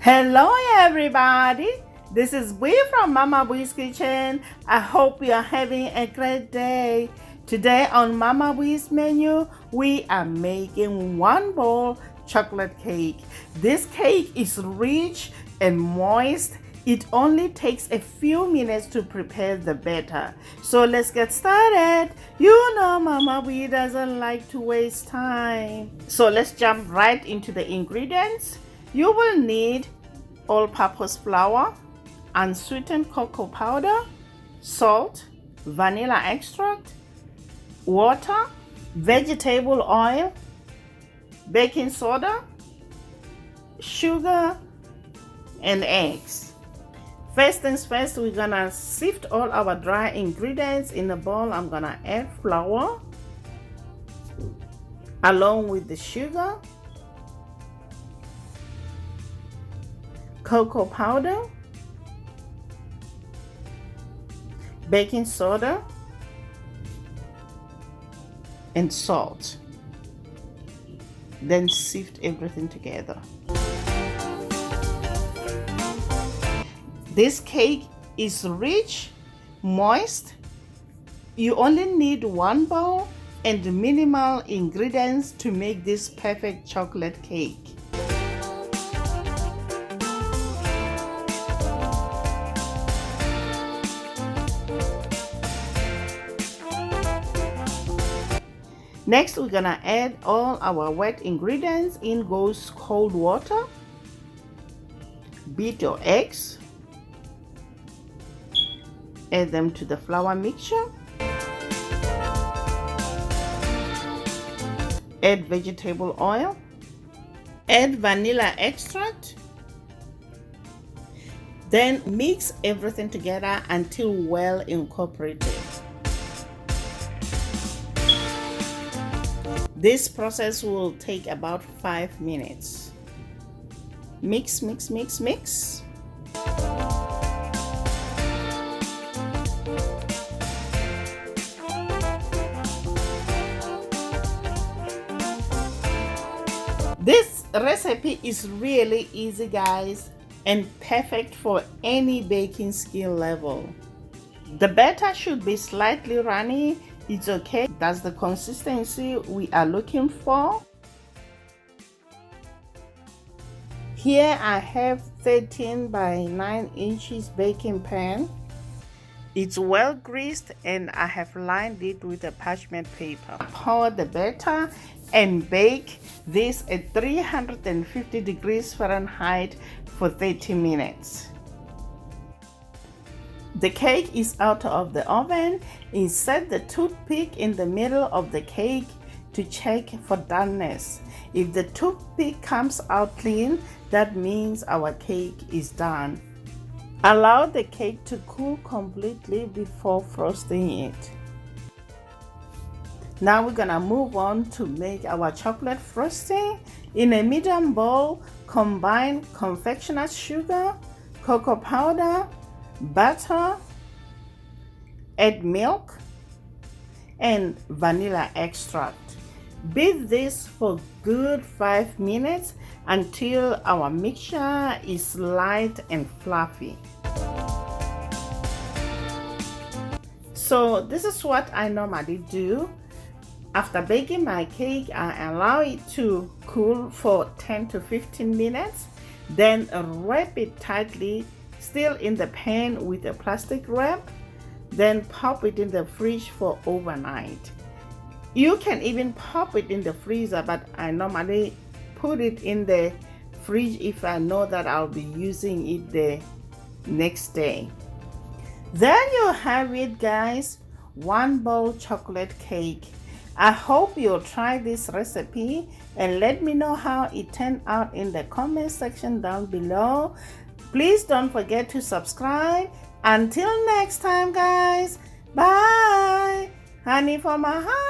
Hello everybody, this is Bee from Mama Bee's Kitchen. I hope you are having a great day. Today on Mama Bee's menu, we are making one bowl chocolate cake. This cake is rich and moist. It only takes a few minutes to prepare the batter. So let's get started. You know Mama Bee doesn't like to waste time. So let's jump right into the ingredients. You will need all-purpose flour, unsweetened cocoa powder, salt, vanilla extract, water, vegetable oil, baking soda, sugar, and eggs. First things first, we're gonna sift all our dry ingredients in a bowl. I'm gonna add flour along with the sugar, cocoa powder, baking soda, and salt. Then sift everything together. This cake is rich, moist. You only need one bowl and minimal ingredients to make this perfect chocolate cake. Next, we're gonna add all our wet ingredients. In goes cold water. Beat your eggs. Add them to the flour mixture. Add vegetable oil. Add vanilla extract. Then mix everything together until well incorporated. This process will take about 5 minutes. Mix, mix, mix, mix. This recipe is really easy, guys, and perfect for any baking skill level. The batter should be slightly runny. It's okay. That's the consistency we are looking for. Here I have 13 by 9 inches baking pan. It's well greased and I have lined it with a parchment paper. Pour the batter and bake this at 350 degrees Fahrenheit for 30 minutes. The cake is out of the oven. Insert the toothpick in the middle of the cake to check for doneness. If the toothpick comes out clean, that means our cake is done. Allow the cake to cool completely before frosting it. Now we're gonna move on to make our chocolate frosting. In a medium bowl, combine confectioner's sugar, cocoa powder, butter, add milk, and vanilla extract. Beat this for good 5 minutes until our mixture is light and fluffy. So this is what I normally do. After baking my cake, I allow it to cool for 10 to 15 minutes, then wrap it tightly still in the pan with a plastic wrap, then pop it in the fridge for overnight. You can even pop it in the freezer, but I normally put it in the fridge if I know that I'll be using it the next day. There you have it, guys, one bowl chocolate cake. I hope you'll try this recipe and let me know how it turned out in the comment section down below. Please don't forget to subscribe. Until next time, guys. Bye. Honey for my heart.